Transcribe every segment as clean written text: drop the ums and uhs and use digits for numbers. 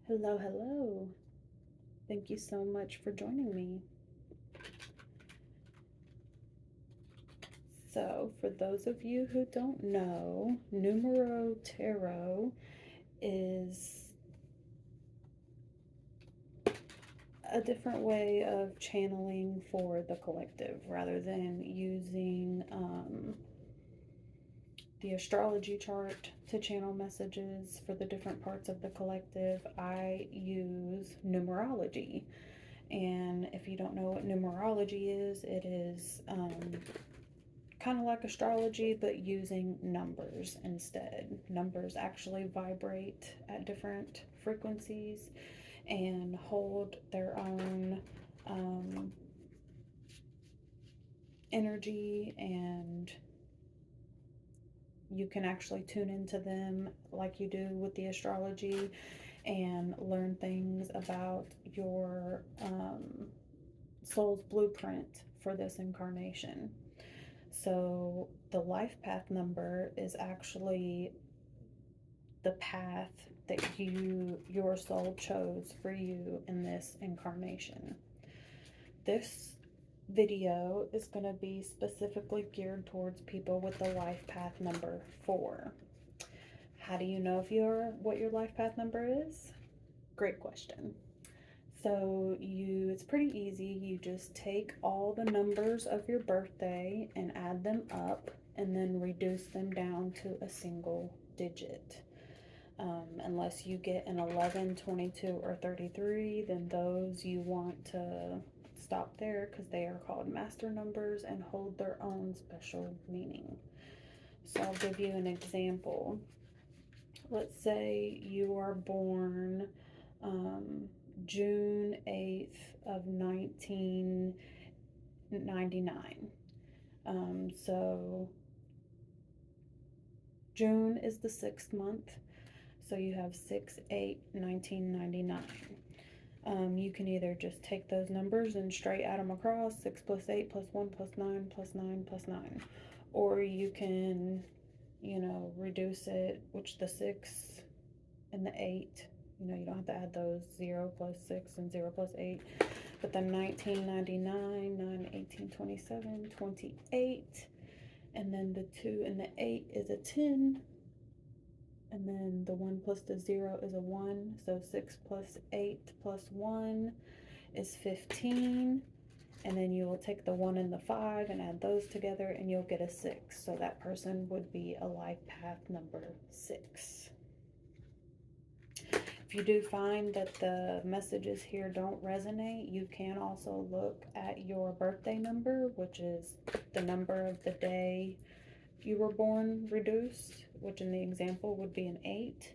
Hello, hello. Thank you so much for joining me. So, for those of you who don't know, Numero Tarot is a different way of channeling for the collective rather than using the astrology chart to channel messages for the different parts of the collective. I use numerology. And if you don't know what numerology is, it is kind of like astrology, but using numbers instead. Numbers actually vibrate at different frequencies and hold their own energy, and you can actually tune into them like you do with the astrology and learn things about your soul's blueprint for this incarnation. So the life path number is actually the path that your soul chose for you in this incarnation. This video is going to be specifically geared towards people with the life path number 4. How do you know what your life path number is? Great question. So it's pretty easy. You just take all the numbers of your birthday and add them up and then reduce them down to a single digit. Unless you get an 11, 22, or 33, then those you want to stop there because they are called master numbers and hold their own special meaning. So I'll give you an example. Let's say you are born June 8th of 1999. So June is the 6th month. So you have 6/8/1999. You can either just take those numbers and straight add them across, 6 plus 8 plus 1 plus 9 plus 9 plus 9. Or you can, reduce it, which the 6 and the 8, you don't have to add those 0 plus 6 and 0 plus 8. But then 1999, 9, 18, 27, 28. And then the 2 and the 8 is a 10. And then the 1 plus the 0 is a 1. So 6 plus 8 plus 1 is 15. And then you will take the 1 and the 5 and add those together and you'll get a 6. So that person would be a life path number 6. If you do find that the messages here don't resonate, you can also look at your birthday number, which is the number of the day you were born reduced, which in the example would be an 8.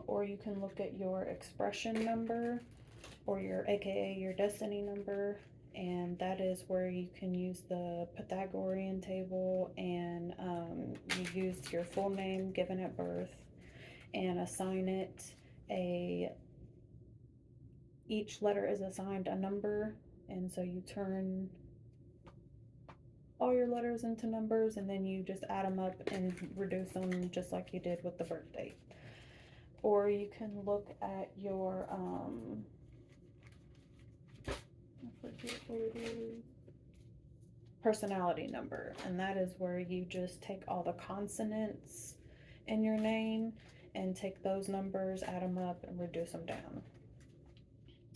Or you can look at your expression number or aka your destiny number, and that is where you can use the Pythagorean table and you use your full name given at birth and assign it each letter is assigned a number, and so you turn all your letters into numbers and then you just add them up and reduce them just like you did with the birth date. Or you can look at your I forget what it is, personality number, and that is where you just take all the consonants in your name and take those numbers, add them up, and reduce them down.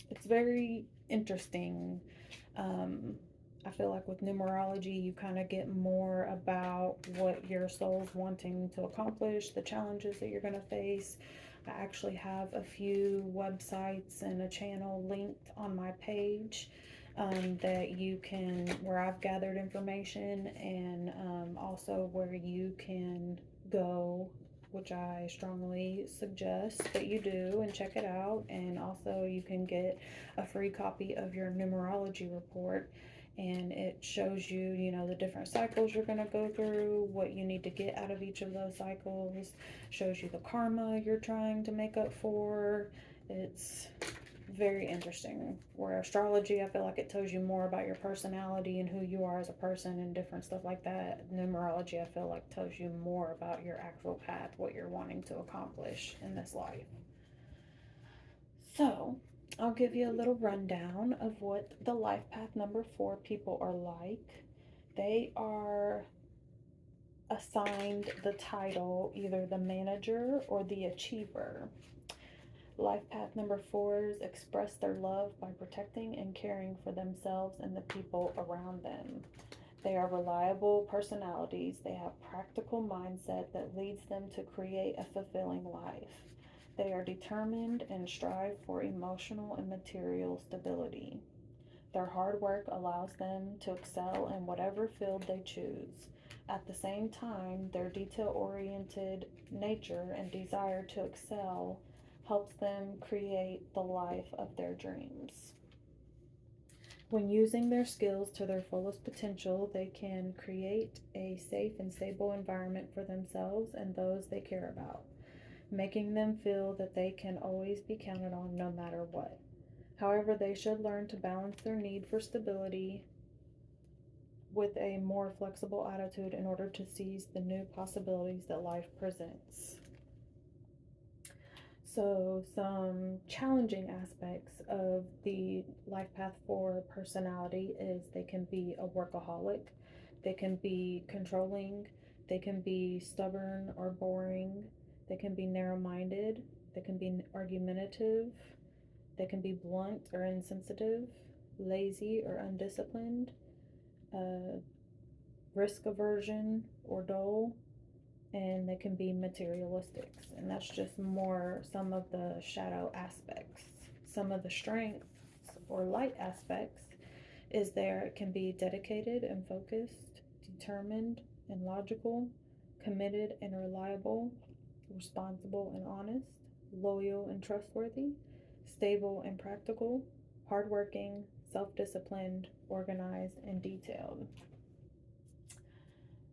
It's very interesting. I feel like with numerology, you kind of get more about what your soul's wanting to accomplish, the challenges that you're going to face. I actually have a few websites and a channel linked on my page that you can, where I've gathered information, and also where you can go, which I strongly suggest that you do and check it out. And also you can get a free copy of your numerology report, and it shows you, the different cycles you're going to go through, what you need to get out of each of those cycles, shows you the karma you're trying to make up for. It's very interesting. Where astrology, I feel like it tells you more about your personality and who you are as a person and different stuff like that. Numerology, I feel like, tells you more about your actual path, what you're wanting to accomplish in this life. So, I'll give you a little rundown of what the life path number 4 people are like. They are assigned the title either the manager or the achiever. Life path number 4s express their love by protecting and caring for themselves and the people around them. They are reliable personalities. They have practical mindset that leads them to create a fulfilling life. They are determined and strive for emotional and material stability. Their hard work allows them to excel in whatever field they choose. At the same time, their detail oriented nature and desire to excel helps them create the life of their dreams. When using their skills to their fullest potential, they can create a safe and stable environment for themselves and those they care about, making them feel that they can always be counted on no matter what. However, they should learn to balance their need for stability with a more flexible attitude in order to seize the new possibilities that life presents. So, some challenging aspects of the Life Path 4 personality is they can be a workaholic, they can be controlling, they can be stubborn or boring, they can be narrow minded, they can be argumentative, they can be blunt or insensitive, lazy or undisciplined, uh, risk aversion or dull, and they can be materialistic. And that's just more some of the shadow aspects. Some of the strengths or light aspects is there it can be dedicated and focused, determined and logical, committed and reliable, responsible and honest, loyal and trustworthy, stable and practical, hardworking, self disciplined, organized, and detailed.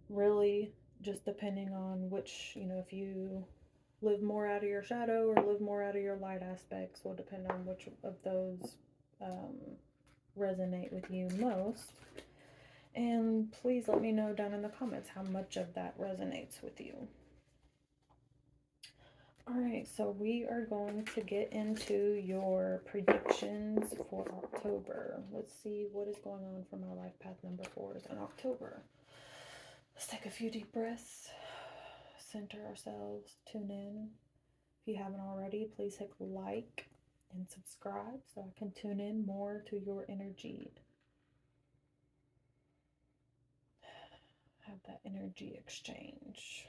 Really, just depending on which, if you live more out of your shadow or live more out of your light aspects, will depend on which of those um, resonate with you most. And please let me know down in the comments how much of that resonates with you. Alright, so we are going to get into your predictions for October. Let's see what is going on for my life path number 4s in October. Let's take a few deep breaths, center ourselves, tune in. If you haven't already, please hit like and subscribe so I can tune in more to your energy. Have that energy exchange.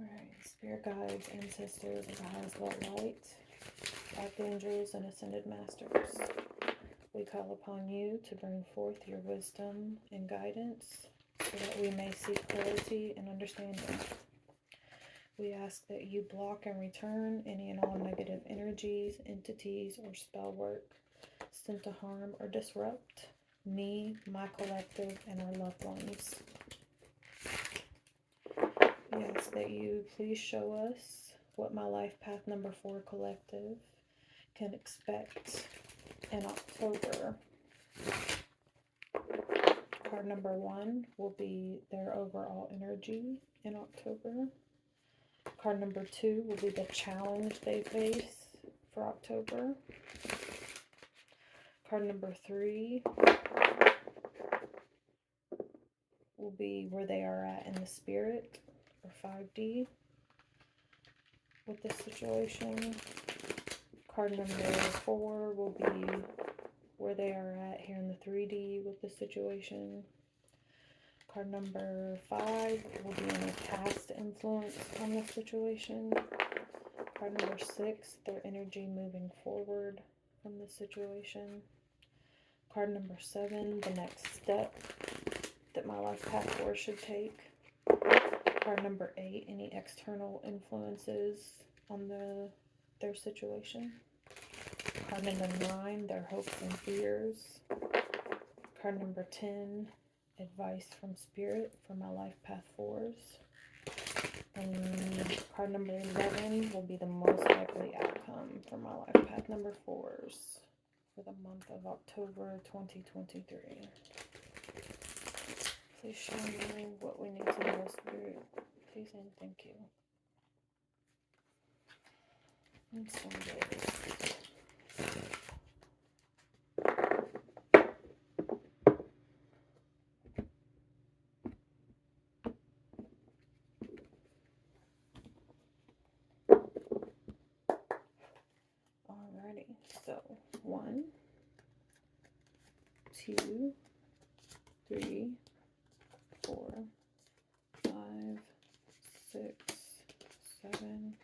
Alright, spirit guides, ancestors of the highest love light, archangels, and ascended masters. We call upon you to bring forth your wisdom and guidance so that we may see clarity and understanding. We ask that you block and return any and all negative energies, entities, or spell work sent to harm or disrupt me, my collective, and our loved ones. We ask that you please show us what my life path number 4 collective can expect in October. Card number 1 will be their overall energy in October. Card number 2 will be the challenge they face for October. Card number 3 will be where they are at in the spirit, or 5D, with this situation. Card number 4 will be where they are at here in the 3D with this situation. Card number 5 will be any past influence on this situation. Card number 6, their energy moving forward from this situation. Card number 7, the next step that my life path 4 should take. Card number 8, any external influences on their situation. Card number 9, their hopes and fears. Card number 10, advice from spirit for my life path 4s. And card number 11 will be the most likely outcome for my life path number 4s for the month of October 2023. Please show me what we need to know, Spirit. Please and thank you. And someday. Alrighty, so 1, 2, 3, 4, 5, 6, 7,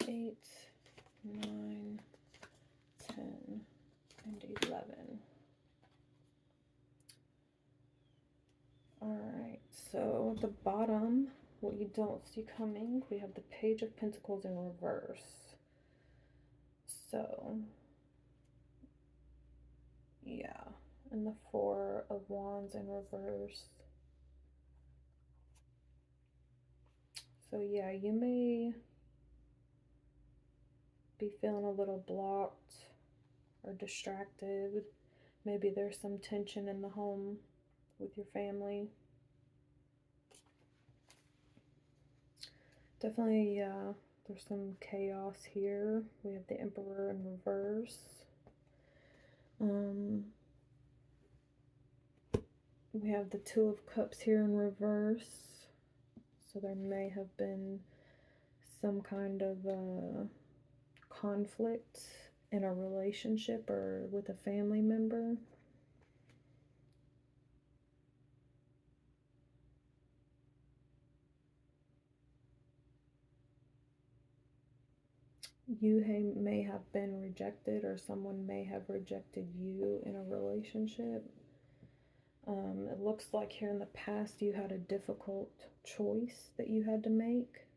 8, 9, 10, and 11. Alright, so at the bottom, what you don't see coming, we have the Page of Pentacles in reverse. So, yeah, and the Four of Wands in reverse. So yeah, you may be feeling a little blocked or distracted. Maybe there's some tension in the home with your family. Definitely, there's some chaos here. We have the Emperor in reverse. We have the Two of Cups here in reverse. So there may have been some kind of conflict in a relationship or with a family member. You may have been rejected, or someone may have rejected you in a relationship. It looks like here in the past you had a difficult choice that you had to make.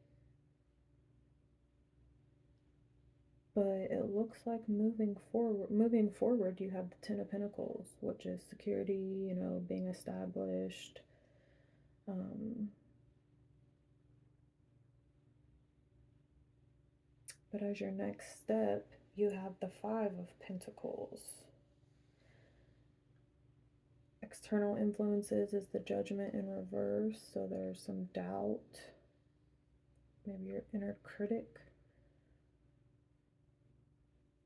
But it looks like moving forward, you have the Ten of Pentacles, which is security, you know, being established. But as your next step, you have the Five of Pentacles. External influences is the Judgment in reverse, so there's some doubt. Maybe your inner critic.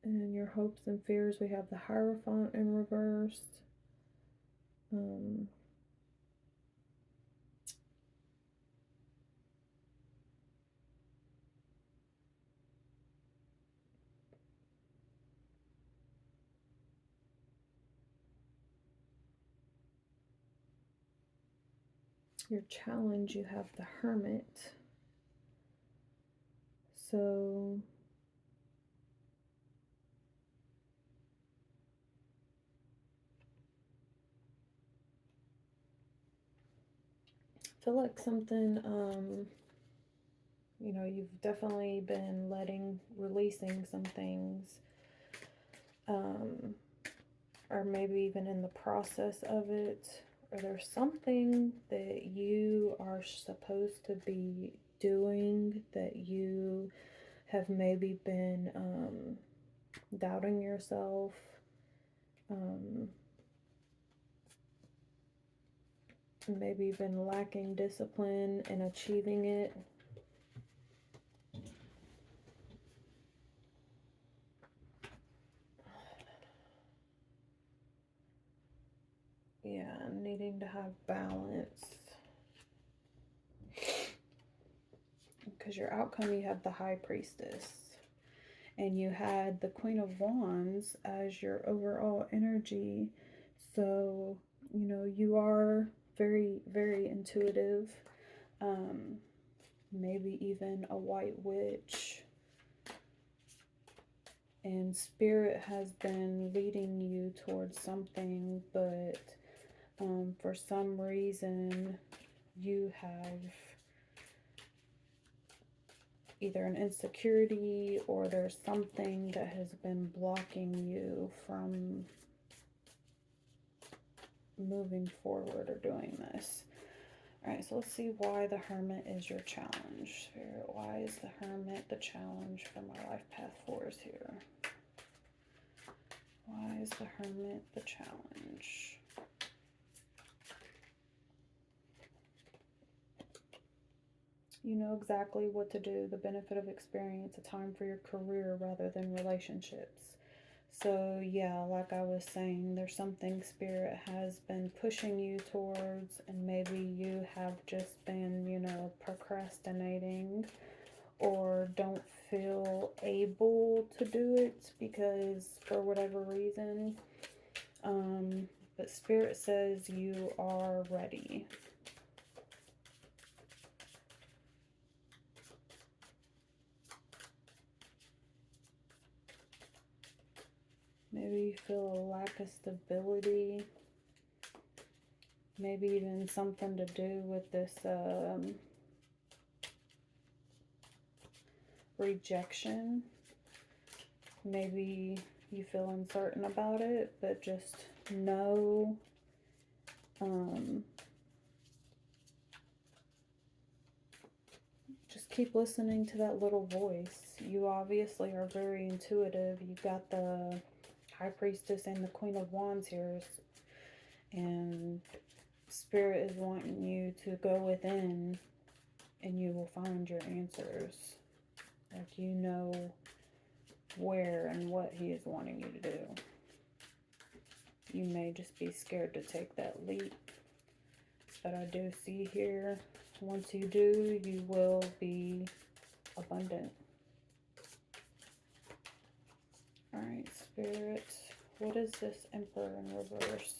And your hopes and fears, we have the Hierophant in reverse. Your challenge, you have the Hermit. So I feel like something, you know, you've definitely been releasing some things, or maybe even in the process of it, or there's something that you are supposed to be doing that you have maybe been doubting yourself, maybe been lacking discipline in achieving it. Yeah, needing to have balance. Because your outcome, you have the High Priestess. And you had the Queen of Wands as your overall energy. So, you know, you are very, very intuitive. Maybe even a white witch. And Spirit has been leading you towards something, but for some reason you have either an insecurity or there's something that has been blocking you from moving forward or doing this. All right, so let's see why the Hermit is your challenge. Spirit, why is the Hermit the challenge for my life path 4s here? Why is the Hermit the challenge? You know exactly what to do, the benefit of experience, a time for your career rather than relationships. So, yeah, like I was saying, there's something Spirit has been pushing you towards, and maybe you have just been, procrastinating or don't feel able to do it because for whatever reason. But Spirit says you are ready. Maybe you feel a lack of stability. Maybe even something to do with this rejection. Maybe you feel uncertain about it, but just know just keep listening to that little voice. You obviously are very intuitive. You've got the High Priestess and the Queen of Wands here, and Spirit is wanting you to go within and you will find your answers. Like, you know where and what he is wanting you to do. You may just be scared to take that leap. But I do see here, once you do, you will be abundant. Alright, Spirit, what is this Emperor in reverse?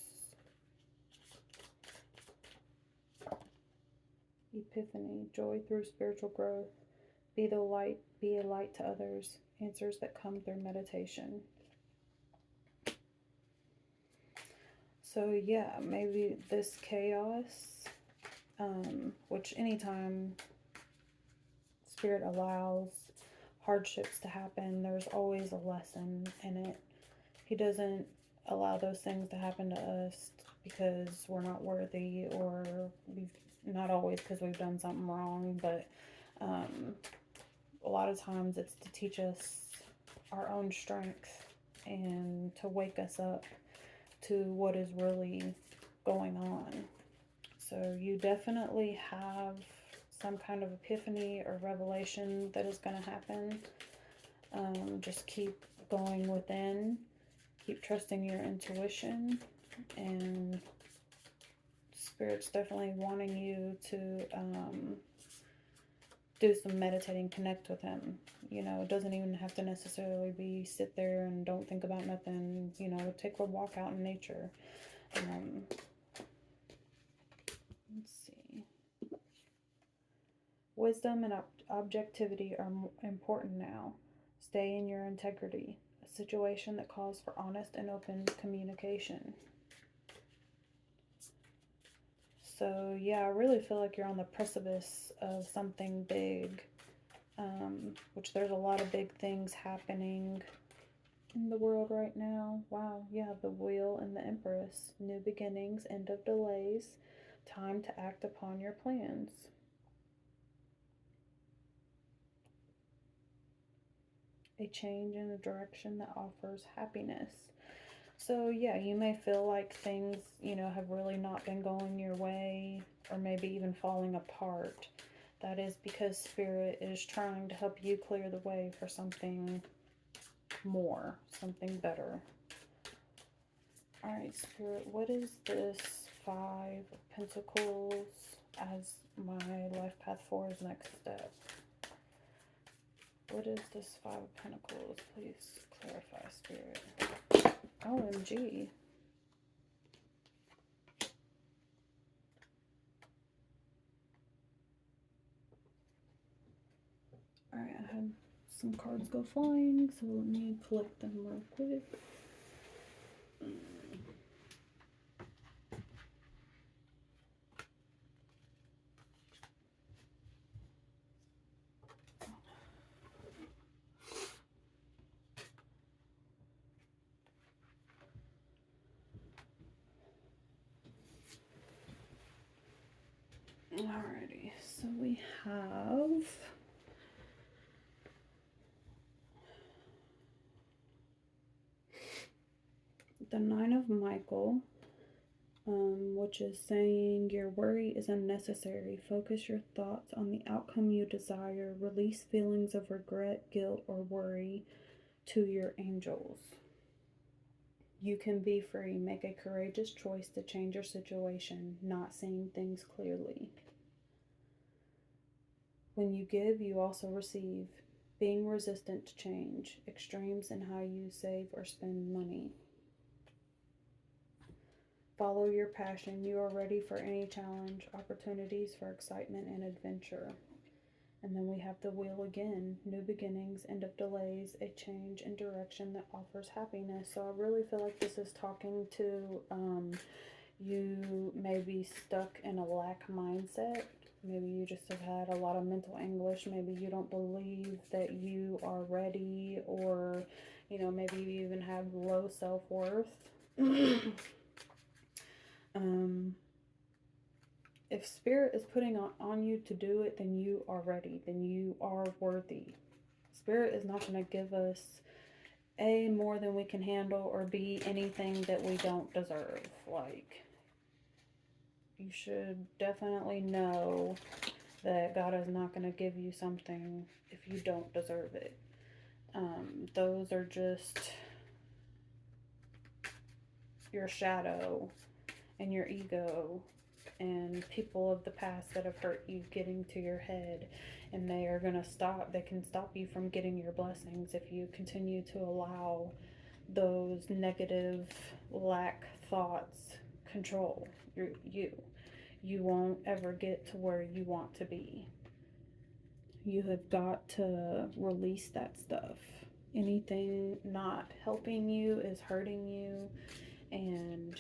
Epiphany, joy through spiritual growth. Be the light, be a light to others. Answers that come through meditation. So yeah, maybe this chaos, which anytime Spirit allows hardships to happen, there's always a lesson in it. He doesn't allow those things to happen to us because we're not worthy, or not always because we've done something wrong, but a lot of times it's to teach us our own strength and to wake us up to what is really going on. So you definitely have some kind of epiphany or revelation that is going to happen. Just keep going within, keep trusting your intuition, and Spirit's definitely wanting you to do some meditating, connect with him. It doesn't even have to necessarily be sit there and don't think about nothing. Take a walk out in nature. Let's see. Wisdom and objectivity are important now. Stay in your integrity. A situation that calls for honest and open communication. So yeah, I really feel like you're on the precipice of something big, which there's a lot of big things happening in the world right now. Wow, yeah, the Wheel and the Empress. New beginnings, end of delays, time to act upon your plans. A change in a direction that offers happiness. So yeah, you may feel like things, have really not been going your way, or maybe even falling apart. That is because Spirit is trying to help you clear the way for something more, something better. Alright, Spirit, what is this Five of Pentacles as my life path forward's next step? What is this Five of Pentacles? Please clarify, Spirit. OMG. Alright, I had some cards go flying, so let me collect them real quick. Alrighty, so we have the Nine of Michael, which is saying your worry is unnecessary. Focus your thoughts on the outcome you desire. Release feelings of regret, guilt, or worry to your angels. You can be free. Make a courageous choice to change your situation, not seeing things clearly. When you give, you also receive. Being resistant to change. Extremes in how you save or spend money. Follow your passion. You are ready for any challenge, opportunities for excitement and adventure. And then we have the wheel again. New beginnings, end of delays, a change in direction that offers happiness. So I really feel like this is talking to you may be stuck in a lack mindset. Maybe you just have had a lot of mental anguish. Maybe you don't believe that you are ready, or, maybe you even have low self-worth. If Spirit is putting on you to do it, then you are ready. Then you are worthy. Spirit is not going to give us A, more than we can handle, or B, anything that we don't deserve. Like, you should definitely know that God is not going to give you something if you don't deserve it. Those are just your shadow and your ego and people of the past that have hurt you getting to your head, and they are going to stop. They can stop you from getting your blessings if you continue to allow those negative lack thoughts control you. You won't ever get to where you want to be. You have got to release that stuff. Anything not helping you is hurting you, and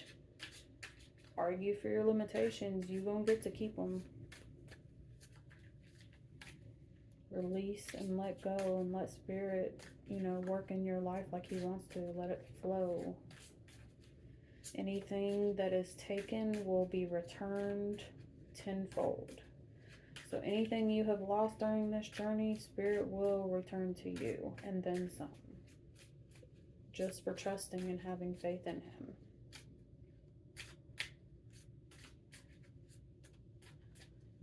argue for your limitations. You gonna get to keep them. Release and let go, and let Spirit, work in your life like He wants to. Let it flow. Anything that is taken will be returned tenfold. So anything you have lost during this journey, Spirit will return to you, and then some. Just for trusting and having faith in Him.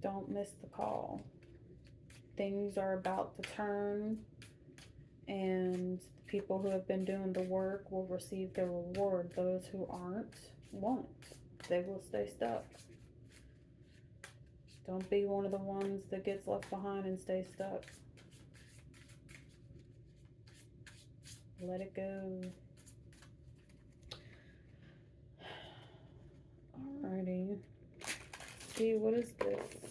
Don't miss the call. Things are about to turn, and the people who have been doing the work will receive their reward. Those who aren't, won't. They will stay stuck. Don't be one of the ones that gets left behind and stays stuck. Let it go. Alrighty. See, what is this?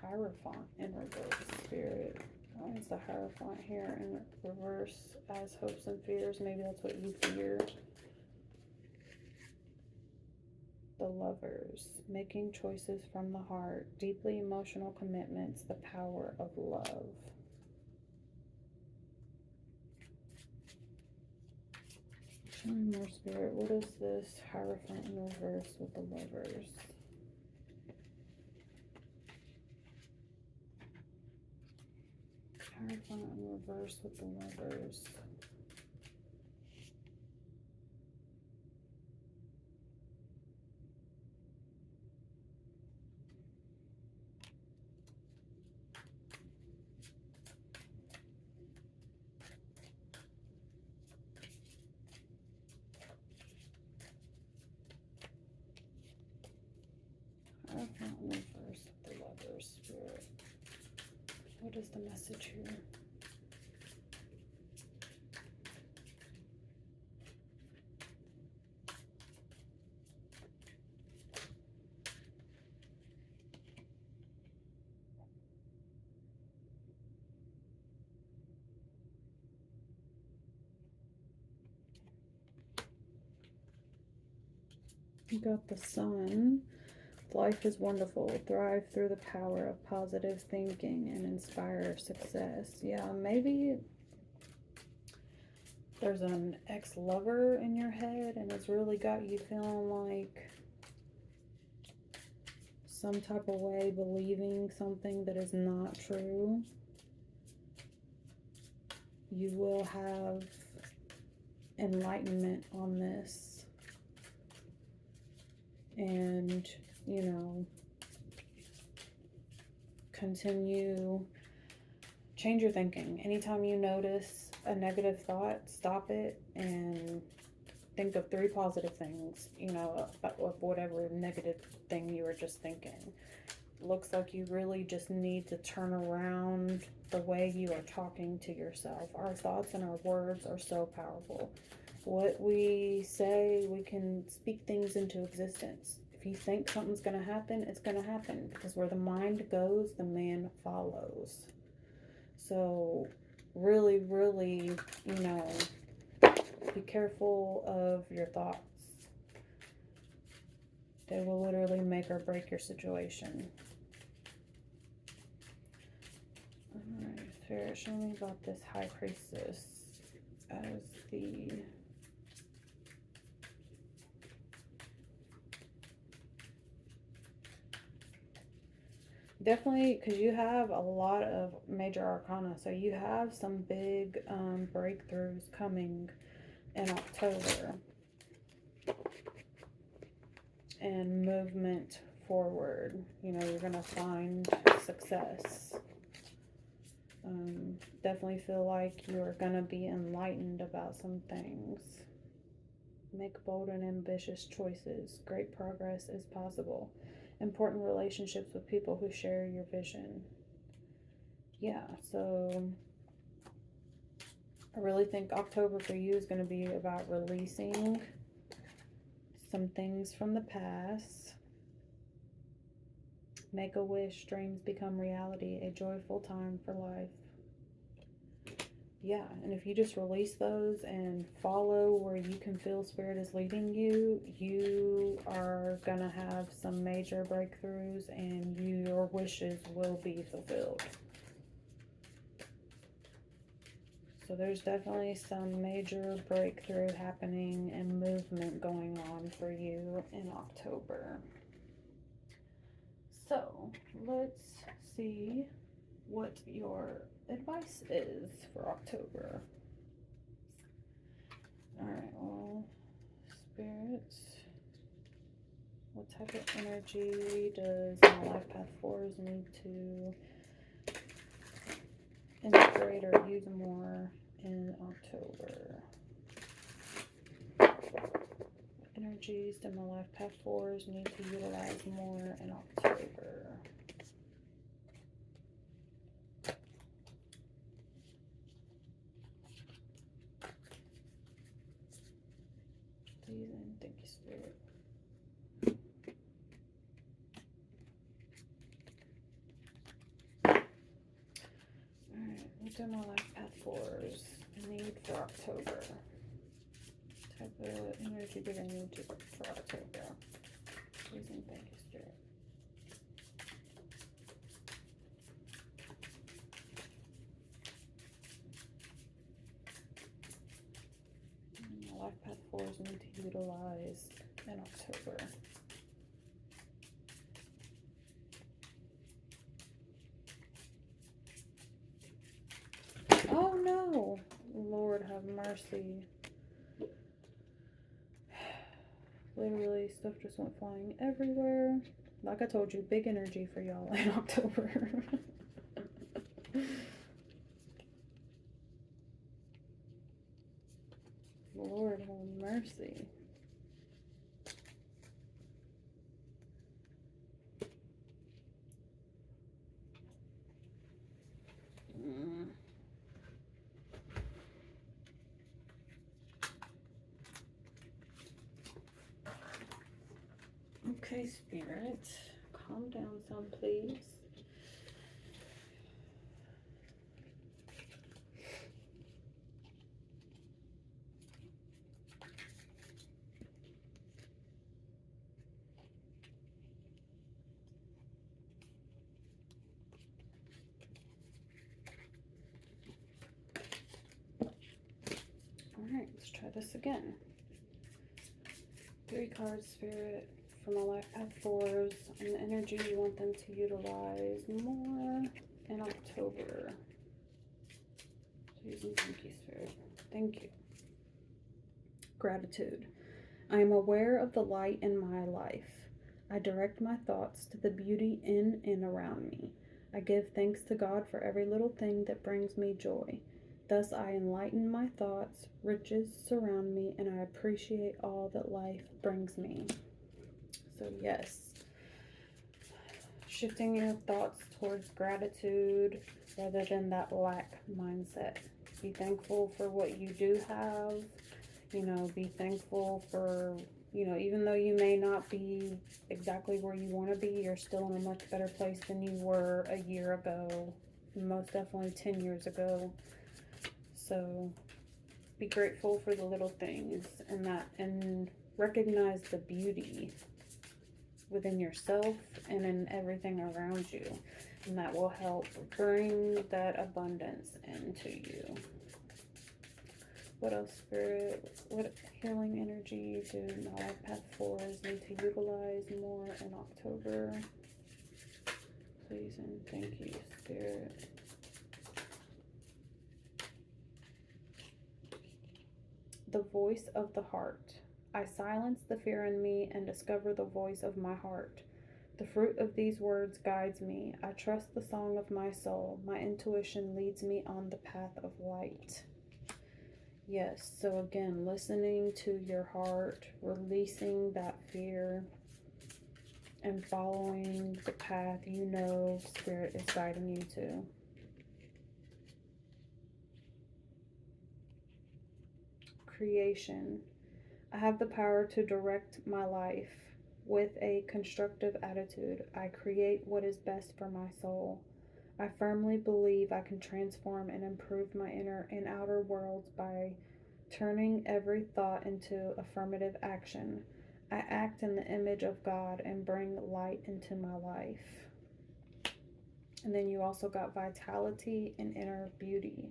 Hierophant in reverse, Spirit. Why is the Hierophant here in reverse as hopes and fears? Maybe that's what you fear. The Lovers. Making choices from the heart. Deeply emotional commitments. The power of love. Show me more, Spirit. What is this Hierophant in reverse with the Lovers? Hierophant in reverse with the Lovers. Hierophant in reverse with the Lovers, Spirit. What is the message here? You got the Sun. Life is wonderful. Thrive through the power of positive thinking and inspire success. Yeah, maybe there's an ex-lover in your head, and it's really got you feeling like some type of way, believing something that is not true. You will have enlightenment on this. and, you know, continue, change your thinking. Anytime you notice a negative thought, stop it and think of 3 positive things, you know, of whatever negative thing you were just thinking. Looks like you really just need to turn around the way you are talking to yourself. Our thoughts and our words are so powerful. What we say, we can speak things into existence. If you think something's going to happen, it's going to happen, because where the mind goes, the man follows. So really, really, you know, be careful of your thoughts. They will literally make or break your situation. Alright, Spirit, show me about this High Priestess as the... Definitely, because you have a lot of major arcana, so you have some big breakthroughs coming in October, and movement forward. You know, you're going to find success. Definitely feel like you're going to be enlightened about some things. Make bold and ambitious choices. Great progress is possible. Important relationships with people who share your vision. Yeah, so I really think October for you is going to be about releasing some things from the past. Make a wish, dreams become reality, a joyful time for life. Yeah, and if you just release those and follow where you can feel Spirit is leading you, you are going to have some major breakthroughs and your wishes will be fulfilled. So there's definitely some major breakthrough happening and movement going on for you in October. So let's see what your advice is for October. Alright, well, Spirits, what type of energy does my Life Path 4s need to integrate or use more in October? Energies do my Life Path 4s need to utilize more in October? Please and thank you, Spirit. Alright, what do my Life Path 4s need for October? What type of energy do they need to for October? Please and thank you, Spirit. My Life Path 4s need to utilize in October. Oh no! Lord have mercy. Literally, stuff just went flying everywhere. Like I told you, big energy for y'all in October. Lord have mercy. Okay, Spirit, calm down some, please. Alright, let's try this again. 3 cards, Spirit, for my Life Path 4s, and the energy you want them to utilize more in October. Please and thank you, Spirit. Thank you. Gratitude. I am aware of the light in my life. I direct my thoughts to the beauty in and around me. I give thanks to God for every little thing that brings me joy. Thus I enlighten my thoughts, riches surround me, and I appreciate all that life brings me. So, yes, shifting your thoughts towards gratitude rather than that lack mindset. Be thankful for what you do have. Be thankful for, even though you may not be exactly where you want to be, you're still in a much better place than you were a year ago, most definitely 10 years ago. So be grateful for the little things and recognize the beauty within yourself and in everything around you. And that will help bring that abundance into you. What else, Spirit? What healing energy do my life path 4s need to utilize more in October? Please and thank you, Spirit. The voice of the heart. I silence the fear in me and discover the voice of my heart. The fruit of these words guides me. I trust the song of my soul. My intuition leads me on the path of light. Yes, so again, listening to your heart, releasing that fear, and following the path Spirit is guiding you to. Creation. I have the power to direct my life. With a constructive attitude, I create what is best for my soul. I firmly believe I can transform and improve my inner and outer worlds by turning every thought into affirmative action. I act in the image of God and bring light into my life. And then you also got vitality and inner beauty.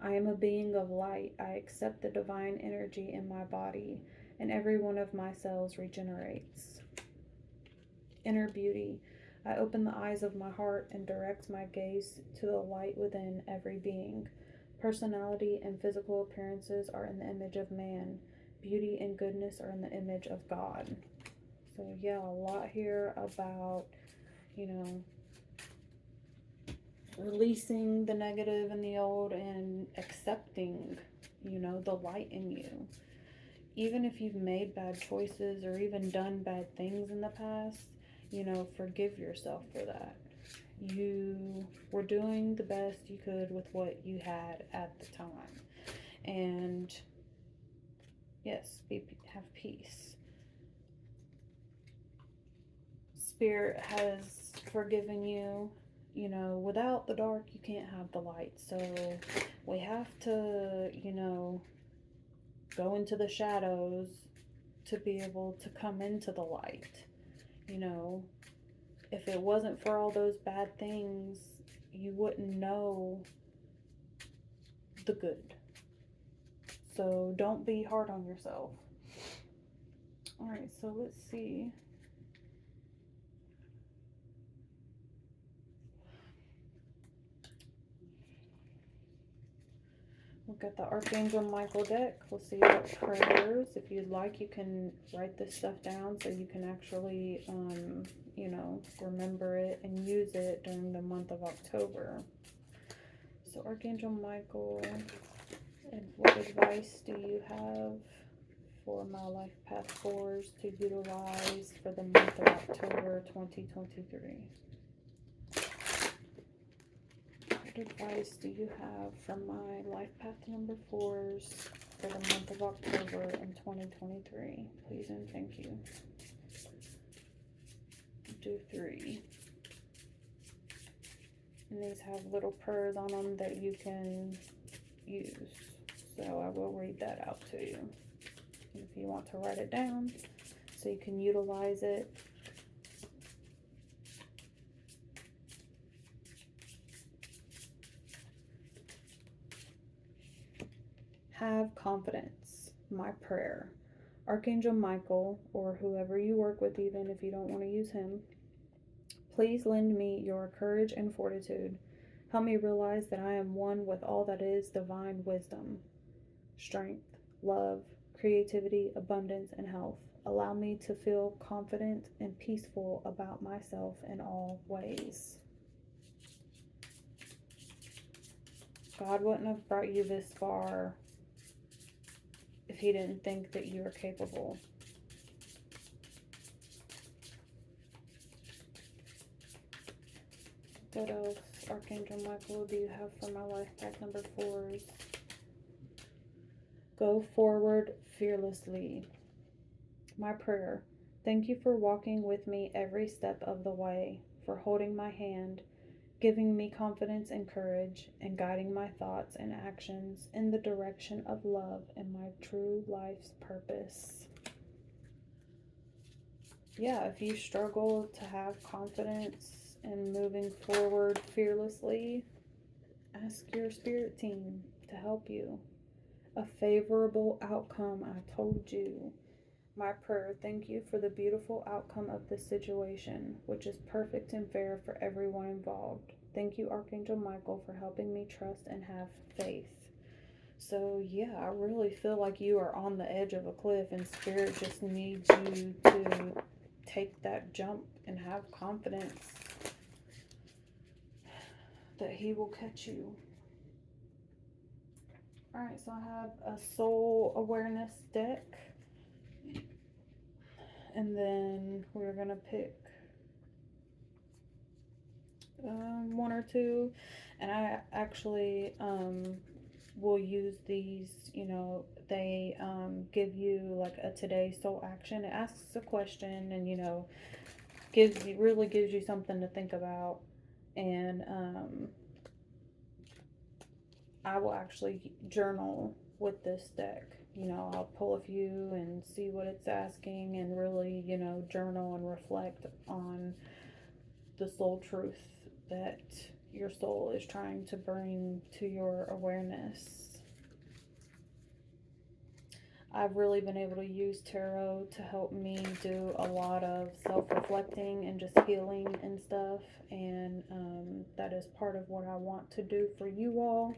I am a being of light. I accept the divine energy in my body, and every one of my cells regenerates. Inner beauty. I open the eyes of my heart and direct my gaze to the light within every being. Personality and physical appearances are in the image of man. Beauty and goodness are in the image of God. So yeah, a lot here about, releasing the negative and the old and accepting, the light in you. Even if you've made bad choices or even done bad things in the past, forgive yourself for that. You were doing the best you could with what you had at the time. And yes, have peace. Spirit has forgiven you. Without the dark, you can't have the light. So we have to, go into the shadows to be able to come into the light. If it wasn't for all those bad things, you wouldn't know the good. So don't be hard on yourself. All right, so let's see. We've got the Archangel Michael deck. We'll see what prayers. If you'd like, you can write this stuff down so you can actually, remember it and use it during the month of October. So Archangel Michael, and what advice do you have for my life path 4s to utilize for the month of October 2023? What advice do you have for my life path number 4s for the month of October in 2023? Please and thank you. Do 3. And these have little prayers on them that you can use. So I will read that out to you. If you want to write it down so you can utilize it. Have confidence. My prayer. Archangel Michael, or whoever you work with, even if you don't want to use him, please lend me your courage and fortitude. Help me realize that I am one with all that is divine wisdom, strength, love, creativity, abundance, and health. Allow me to feel confident and peaceful about myself in all ways. God wouldn't have brought you this far if He didn't think that you are capable. What else, Archangel Michael, do you have for my life path number 4s? Go forward fearlessly. My prayer. Thank you for walking with me every step of the way, for holding my hand, giving me confidence and courage, and guiding my thoughts and actions in the direction of love and my true life's purpose. Yeah, if you struggle to have confidence and moving forward fearlessly, ask your spirit team to help you. A favorable outcome, I told you. My prayer, thank you for the beautiful outcome of this situation, which is perfect and fair for everyone involved. Thank you, Archangel Michael, for helping me trust and have faith. So, yeah, I really feel like you are on the edge of a cliff, and Spirit just needs you to take that jump and have confidence that He will catch you. Alright, so I have a soul awareness deck. And then we're going to pick one or two. And I actually will use these, they give you like a today soul action. It asks a question and, really gives you something to think about. And I will actually journal with this deck. I'll pull a few and see what it's asking and really, journal and reflect on the soul truth that your soul is trying to bring to your awareness. I've really been able to use tarot to help me do a lot of self-reflecting and just healing and stuff. And that is part of what I want to do for you all.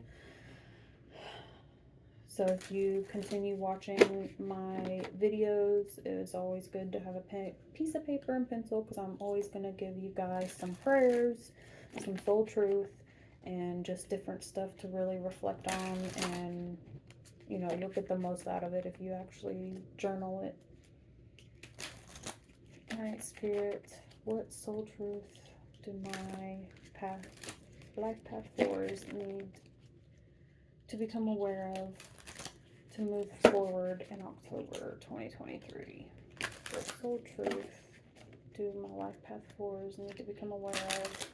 So if you continue watching my videos, it is always good to have a piece of paper and pencil, because I'm always going to give you guys some prayers, some soul truth, and just different stuff to really reflect on. And, you'll get the most out of it if you actually journal it. Alright, Spirit, what soul truth do my life path 4s need to become aware of to move forward in October 2023? What soul truth do my life path 4s need to become aware of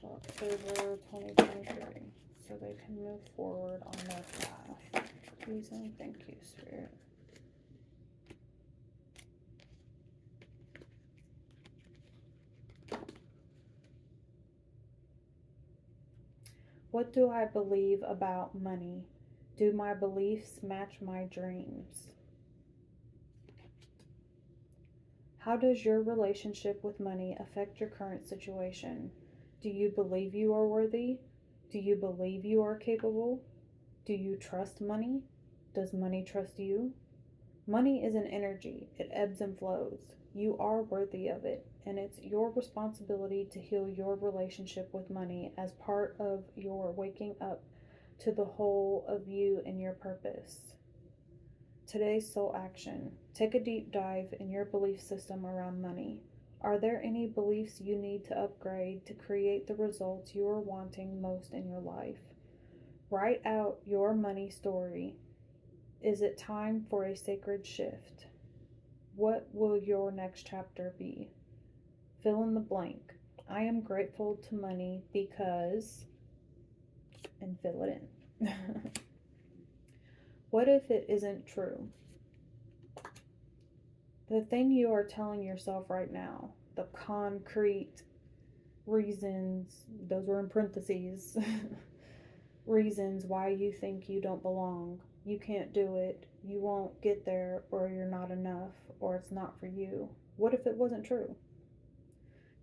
for October 2023 so they can move forward on their path? Please and thank you, Spirit. What do I believe about money? Do my beliefs match my dreams? How does your relationship with money affect your current situation? Do you believe you are worthy? Do you believe you are capable? Do you trust money? Does money trust you? Money is an energy. It ebbs and flows. You are worthy of it, and it's your responsibility to heal your relationship with money as part of your waking up to the whole of you and your purpose. Today's soul action. Take a deep dive in your belief system around money. Are there any beliefs you need to upgrade to create the results you are wanting most in your life? Write out your money story. Is it time for a sacred shift? What will your next chapter be? Fill in the blank. I am grateful to money because, and fill it in. What if it isn't true? The thing you are telling yourself right now, the concrete reasons, those were in parentheses, reasons why you think you don't belong, you can't do it, you won't get there, or you're not enough, or it's not for you. What if it wasn't true?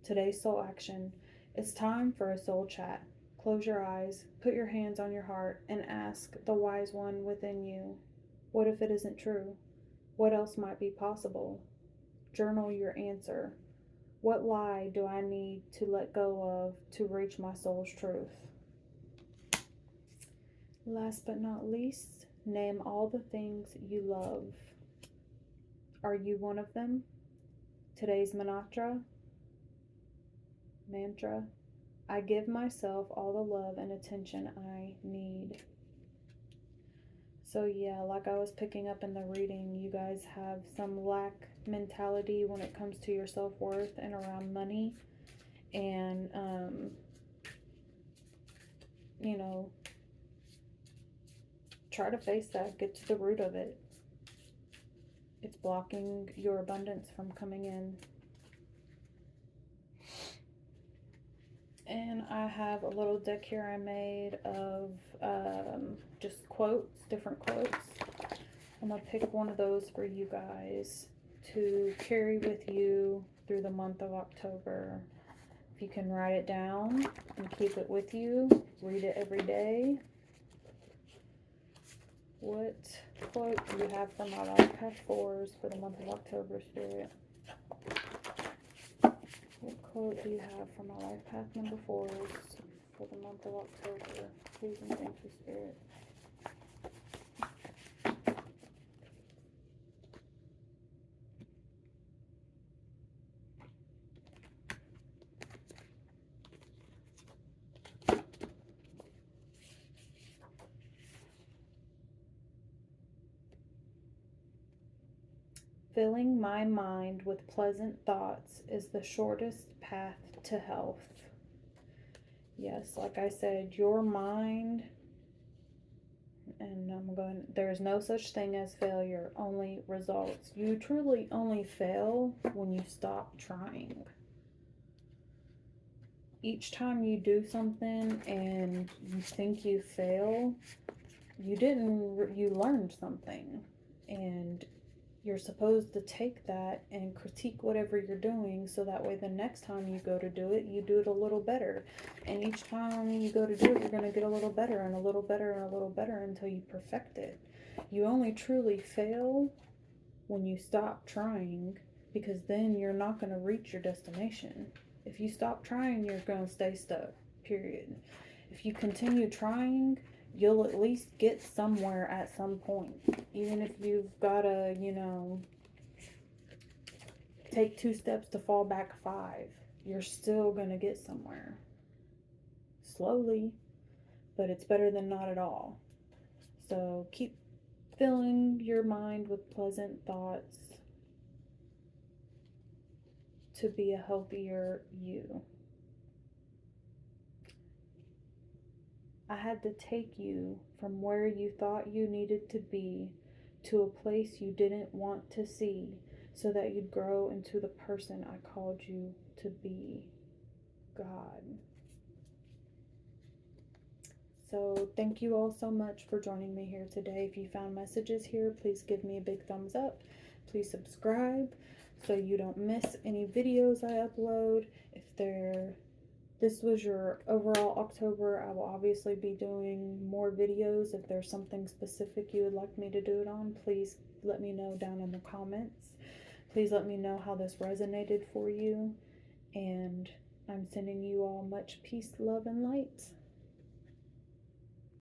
Today's soul action. It's time for a soul chat. Close your eyes, put your hands on your heart, and ask the wise one within you, what if it isn't true? What else might be possible? Journal your answer. What lie do I need to let go of to reach my soul's truth? Last but not least, name all the things you love. Are you one of them? Today's mantra, I give myself all the love and attention I need. So yeah, like I was picking up in the reading, you guys have some lack mentality when it comes to your self-worth and around money. And, you know, try to face that. Get to the root of it. It's blocking your abundance from coming in. And I have a little deck here I made of just quotes, different quotes. I'm going to pick one of those for you guys to carry with you through the month of October. If you can write it down and keep it with you, read it every day. What quote do you have for my Life Path 4s for the month of October, Spirit? What quote do you have for my Life Path number 4s for the month of October? Please and thank you, Spirit. Filling my mind with pleasant thoughts is the shortest path to health. Yes, like I said, your mind, and there's no such thing as failure, only results. You truly only fail when you stop trying. Each time you do something and you think you fail, you learned something, and you're supposed to take that and critique whatever you're doing, so that way the next time you go to do it, you do it a little better. And each time you go to do it, you're going to get a little better and a little better and a little better until you perfect it. You only truly fail when you stop trying, because then you're not going to reach your destination. If you stop trying, you're going to stay stuck, period. If you continue trying, you'll at least get somewhere at some point. Even if you've got to, take 2 steps to fall back 5, you're still going to get somewhere. Slowly, but it's better than not at all. So keep filling your mind with pleasant thoughts to be a healthier you. I had to take you from where you thought you needed to be to a place you didn't want to see, so that you'd grow into the person I called you to be, God. So thank you all so much for joining me here today. If you found messages here, please give me a big thumbs up. Please subscribe so you don't miss any videos I upload. If this was your overall October, I will obviously be doing more videos. If there's something specific you would like me to do it on, please let me know down in the comments. Please let me know how this resonated for you. And I'm sending you all much peace, love, and light.